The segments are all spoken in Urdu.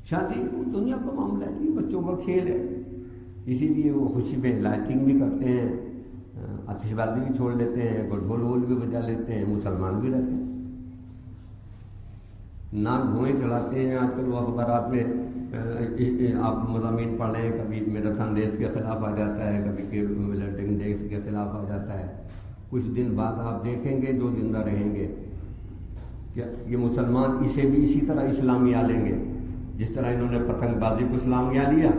شادی دنیا کا معاملہ ہے، بچوں کا کھیل ہے، اسی لیے وہ خوشی میں لائٹنگ بھی کرتے ہیں، آتش بازی بھی چھوڑ لیتے ہیں، گڈ بول بھی بجا لیتے ہیں، مسلمان بھی رہتے ہیں، ناک دھوئیں چڑھاتے ہیں۔ آج کل وہ اخبارات میں آپ مضامین پڑھ رہے ہیں، کبھی میراتھن ریس کے خلاف آ جاتا ہے، کبھی ملٹنگ ڈیز کے خلاف آ جاتا ہے۔ کچھ دن بعد آپ دیکھیں گے جو زندہ رہیں گے کہ یہ مسلمان اسے بھی اسی طرح اسلامیہ لیں گے، جس طرح انہوں نے پتنگ بازی کو اسلامیہ لیا،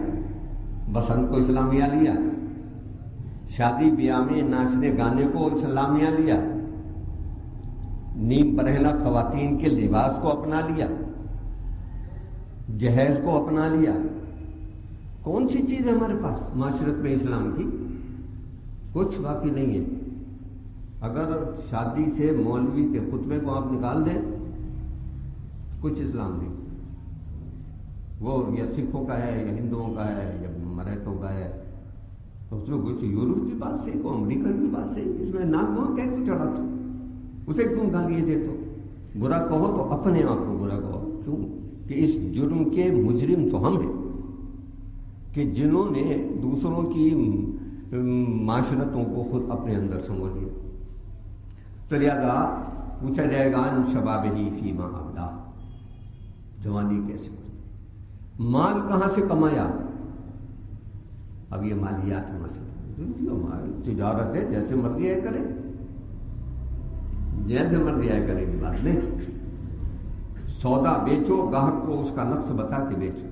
بسنت کو اسلامیہ لیا، شادی بیاہ میں ناچنے گانے کو اسلامیہ لیا، نیم برہنہ خواتین کے لباس کو اپنا لیا، جہیز کو اپنا لیا۔ کون سی چیز ہے ہمارے پاس معاشرت میں اسلام کی؟ کچھ باقی نہیں ہے۔ اگر شادی سے مولوی کے خطبے کو آپ نکال دیں، کچھ اسلام نہیں، وہ یا سکھوں کا ہے یا ہندوؤں کا ہے یا مراٹھوں کا ہے، اس میں کچھ یورپ کی بات صحیح، کو امریکہ کی بات صحیح، اس میں ناک وہاں کیسے چڑھا تو اسے کیوں گالیاں دے؟ تو برا کہو تو اپنے آپ کو برا کہو، کیوں کہ اس جرم کے مجرم تو ہم ہیں کہ جنہوں نے دوسروں کی معاشرتوں کو خود اپنے اندر سمو لیا۔ تو لہٰذا پوچھا جائے گا ان شبابہ فیما ابلا، جوانی کیسے ہوئی، مال کہاں سے کمایا؟ اب یہ مالیات مسئلہ، تجارت ہے، جیسے مرضی ہے کرے، جیسے مرضی آئے کرے کی بات نہیں۔ سودا بیچو، گاہک کو اس کا نقص بتا کے بیچو،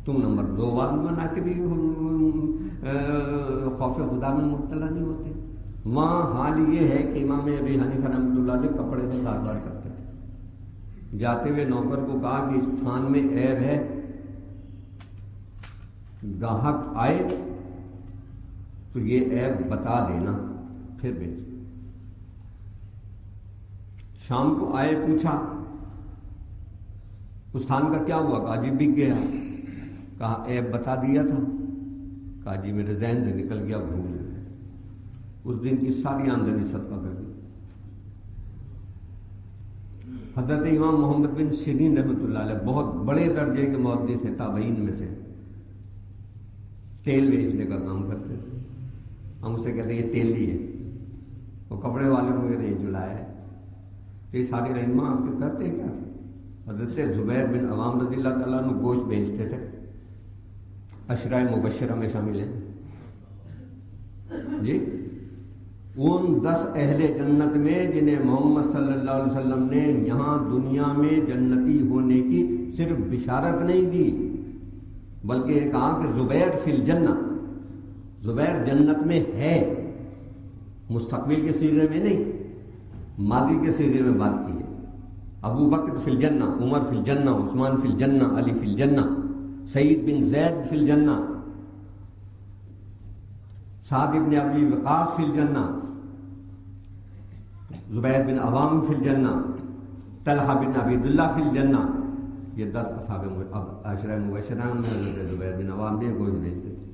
تم نمبر 2 والوں بنا کے بھی خوف خدا میں مبتلا نہیں ہوتے۔ وہاں حال یہ ہے کہ امام ابی حنیفہ رحمۃ اللہ علیہ کپڑے کا کاروبار کرتے تھے، جاتے ہوئے نوکر کو کہا کہ اس تھان میں عیب ہے، گاہک آئے تو یہ عیب بتا دینا پھر بیچ۔ شام کو آئے، پوچھا اس تھان کا کیا ہوا؟ کہا جی بک گیا۔ کہا عیب بتا دیا تھا؟ کہا جی میرے ذہن سے نکل گیا، بھول گیا۔ اس دن کی ساری آمدنی صدقہ کر دی۔ حضرت امام محمد بن سیرین رحمۃ اللہ علیہ بہت بڑے درجے کے محدث ہیں، تابعین میں سے، تیل بیچنے کا کام کرتے تھے۔ ہم اسے کہتے ہیں یہ تیلی ہے، وہ کپڑے والے کو کہتے ہیں یہ جلایا ہے۔ تو یہ سارے ائمہ آپ کے کرتے کیا تھے؟ حضرت زبیر بن عوام رضی اللہ تعالیٰ عنہ گوشت بیچتے تھے، عشرہ مبشرہ میں شامل ہیں جی۔ ان 10 اہل جنت میں جنہیں محمد صلی اللہ علیہ وسلم نے یہاں دنیا میں جنتی ہونے کی صرف بشارت نہیں دی، بلکہ یہ کہا کہ زبیر فی الجنہ، زبیر جنت میں ہے، مستقبل کے سیغے میں نہیں، ماضی کے سیغے میں بات کی ہے۔ ابو بکر فی الجنہ، عمر فی الجنہ، عثمان فی الجنہ، علی فی الجنہ، سعید بن زید فی الجنہ، سعد بن ابی وقاص فی الجنہ، زبیر بن عوام فی الجنہ، طلحہ بن عبید اللہ فی الجنہ۔ یہ 10 اصحاب عشرہ مبشرہ میں حضرت زبیر بن عوام نے گوشت بیچتے تھے۔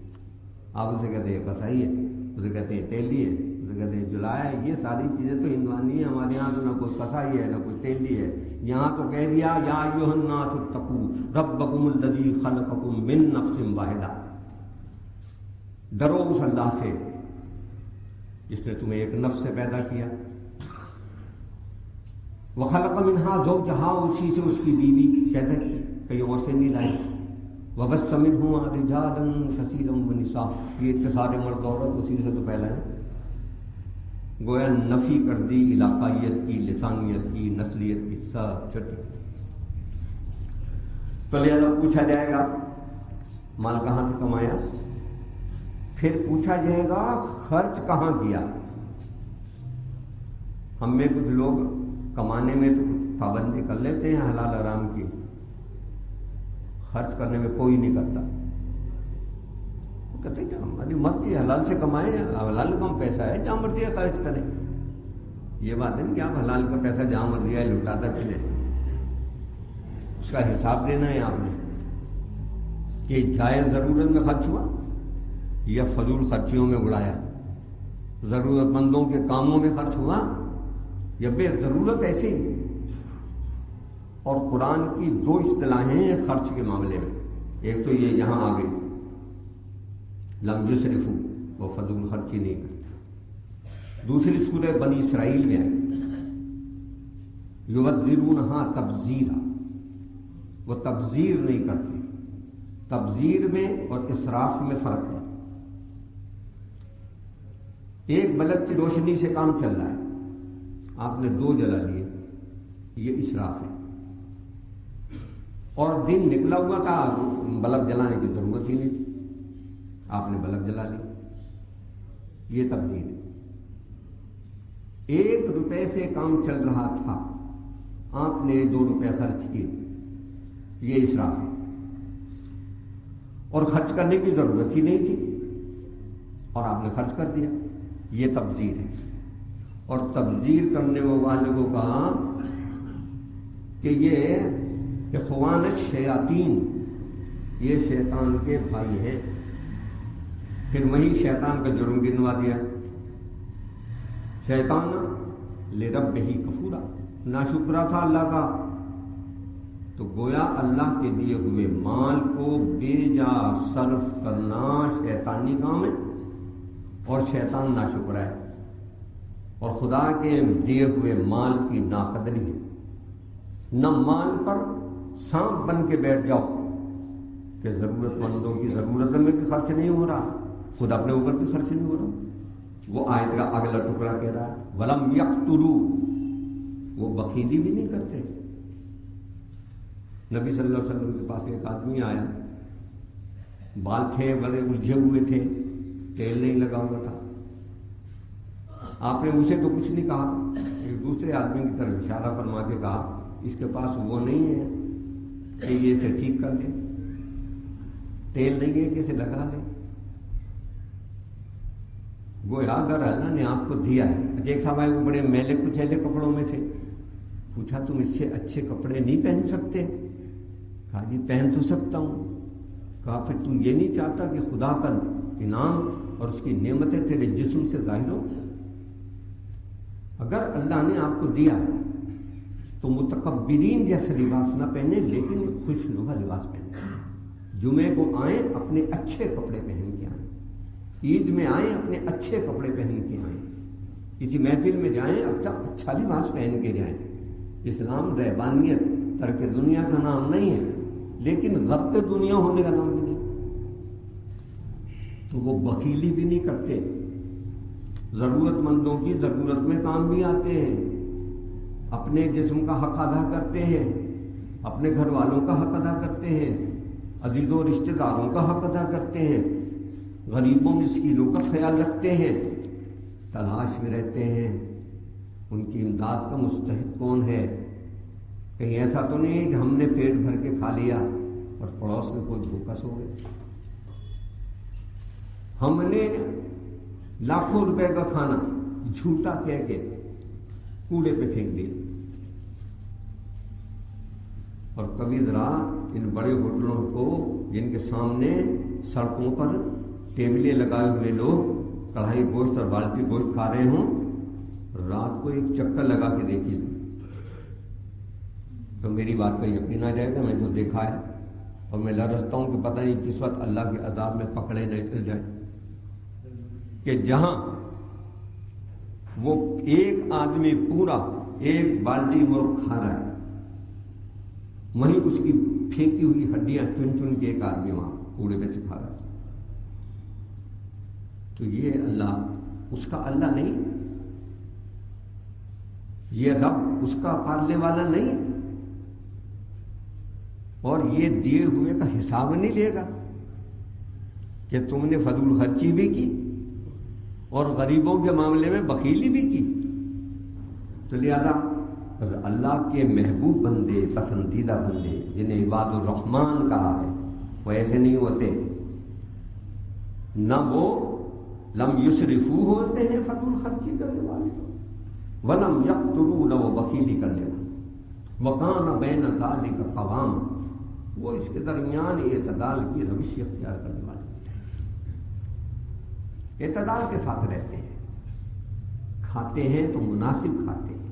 آپ اسے کہتے ہیں یہ قصائی ہے، اسے کہتے ہیں تیلی ہے، اسے کہتے ہیں جلایا ہے۔ یہ ساری چیزیں تو ہندوانی ہیں، ہمارے یہاں تو نہ کوئی قصائی ہے نہ کوئی تیلی ہے۔ یہاں تو کہہ دیا یا ایھا الناس اتقوا ربکم الذی خلقکم من نفس واحدہ، ڈرو اس اللہ سے جس نے تمہیں ایک نفس سے پیدا کیا، وخلق منہا زوجہا، اسی سے اس کی بیوی پیدا کی، کہیں اور سے نہیں لائی، وبث منہما رجالا کثیرا ونساء، یہ اتصال مرد عورت اسی سے تو پہلا ہے۔ گویا نفی کر دی علاقائیت کی، لسانیت کی، نسلیت کی، سب چھٹی۔ تو لہذا پوچھا جائے گا مال کہاں سے کمایا، پھر پوچھا جائے گا خرچ کہاں کیا۔ ہم میں کچھ لوگ کمانے میں تو کچھ پابندی کر لیتے ہیں حلال حرام کی، خرچ کرنے میں کوئی نہیں کرتا، کہتے ہیں کہ ہماری مرضی حلال سے کمائیں، حلال کم پیسہ ہے جہاں مرضی ہے خرچ کریں۔ یہ بات ہے کہ آپ حلال کا پیسہ جہاں مرضی ہے لٹاتا پھریں، اس کا حساب دینا ہے آپ نے کہ جائز ضرورت میں خرچ ہوا یا فضول خرچیوں میں اڑایا، ضرورت مندوں کے کاموں میں خرچ ہوا یا بے ضرورت ایسے ہی۔ اور قرآن کی دو اصطلاحیں ہیں خرچ کے معاملے میں. ایک تو یہ یہاں آ گئی لم یسرفو، وہ فضول خرچی نہیں کرتے. دوسری سورہ بنی اسرائیل میں آئی یبذرونہا تبذیرا، وہ تبذیر نہیں کرتے. تبذیر میں اور اسراف میں فرق ہے. ایک بلب کی روشنی سے کام چل رہا ہے، آپ نے 2 جلا لیے، یہ اسراف ہے. اور دن نکلا ہوا تھا، بلب جلانے کی ضرورت ہی نہیں تھی، آپ نے بلب جلا لی، یہ تبذیر ہے. 1 روپے سے کام چل رہا تھا، آپ نے 2 روپے خرچ کیے، یہ اسراف ہے. اور خرچ کرنے کی ضرورت ہی نہیں تھی اور آپ نے خرچ کر دیا، یہ تبذیر ہے. اور تبذیر کرنے والے کو کہا کہ یہ اخوان الشیاطین، یہ شیطان کے بھائی ہیں. پھر وہی شیطان کا جرم گنوا دیا، شیطان لربہ کفورا، ناشکرا تھا اللہ کا. تو گویا اللہ کے دیے ہوئے مال کو بے جا صرف کرنا شیطانی کام ہے اور شیطان ناشکرا ہے، اور خدا کے دیے ہوئے مال کی ناقدری ہے. نہ مال پر سانپ بن کے بیٹھ جاؤ کہ ضرورت مندوں کی ضرورتوں میں بھی خرچ نہیں ہو رہا، خود اپنے اوپر بھی خرچ نہیں ہو رہا. وہ آیت کا اگلا ٹکڑا کہہ رہا ہے وَلَمْ يَقْتُرُوا، وہ بخیلی بھی نہیں کرتے. نبی صلی اللہ علیہ وسلم کے پاس ایک آدمی آیا، بال تھے بڑے الجھے ہوئے تھے، تیل نہیں لگا ہوا تھا. آپ نے اسے تو کچھ نہیں کہا، ایک دوسرے آدمی کی طرف اشارہ فرما کے کہا اس کے پاس وہ نہیں ہے کہ یہ اسے ٹھیک کر لے، تیل نہیں ہے کہ اسے لگا لے. گویا اگر اللہ نے آپ کو دیا ہے. ایک صاحب آئے، وہ بڑے میلے کچیلے کپڑوں میں تھے، پوچھا تم اس سے اچھے کپڑے نہیں پہن سکتے؟ کہا جی پہن تو سکتا ہوں. کہا پھر تو یہ نہیں چاہتا کہ خدا کا انعام اور اس کی نعمتیں تیرے جسم سے ظاہر ہو؟ اگر اللہ نے آپ کو دیا تو متکبرین جیسے لباس نہ پہنے، لیکن خوش نما لباس پہنے. جمعے کو آئیں اپنے اچھے کپڑے پہن کے آئیں، عید میں آئیں اپنے اچھے کپڑے پہن کے آئیں، کسی محفل میں جائیں اچھا لباس پہن کے جائیں. اسلام رہبانیت ترک دنیا کا نام نہیں ہے، لیکن غرق دنیا ہونے کا نام بھی نہیں. تو وہ بخیلی بھی نہیں کرتے، ضرورت مندوں کی ضرورت میں کام بھی آتے ہیں، اپنے جسم کا حق ادا کرتے ہیں، اپنے گھر والوں کا حق ادا کرتے ہیں، عزیز و رشتہ داروں کا حق ادا کرتے ہیں، غریبوں مسکینوں کا خیال رکھتے ہیں، تلاش میں رہتے ہیں ان کی امداد کا مستحق کون ہے. کہیں ایسا تو نہیں کہ ہم نے پیٹ بھر کے کھا لیا اور پڑوس میں کوئی بھوکا سو گئے. ہم نے لاکھوں روپے کا کھانا جھوٹا کہہ کے کوڑے پہ پھینک دیا. اور کبھی ذرا ان بڑے ہوٹلوں کو جن کے سامنے سڑکوں پر ٹیبلیں لگائے ہوئے لوگ کڑھائی گوشت اور بالٹی گوشت کھا رہے ہوں، رات کو ایک چکر لگا کے دیکھیے تو میری بات کا یقین آ جائے گا. میں تو دیکھا ہے اور میں لرزتا ہوں کہ پتہ نہیں کس وقت اللہ کے عذاب میں پکڑے نہ چل جائے. کہ جہاں وہ ایک آدمی پورا 1 بالٹی مرغ کھا رہا ہے، وہیں اس کی پھینکی ہوئی ہڈیاں چن چن کے ایک آدمی وہاں کوڑے میں سے کھا رہا ہے. تو یہ اللہ اس کا اللہ نہیں، یہ رب اس کا پالنے والا نہیں، اور یہ دیے ہوئے کا حساب نہیں لے گا کہ تم نے فضول خرچی بھی کی اور غریبوں کے معاملے میں بخیلی بھی کی. تو لہذا اللہ کے محبوب بندے، پسندیدہ بندے جنہیں عباد الرحمن کہا ہے، وہ ایسے نہیں ہوتے. نہ وہ لم یسرفو ہوتے ہیں فضول خرچی کرنے والے، ولم یقتروا، نہ وہ بخیلی کرنے والے. وکان بین ذلک قوام، وہ اس کے درمیان اعتدال کی روش اختیار کرنے والے، اعتدال کے ساتھ رہتے ہیں. کھاتے ہیں تو مناسب کھاتے ہیں،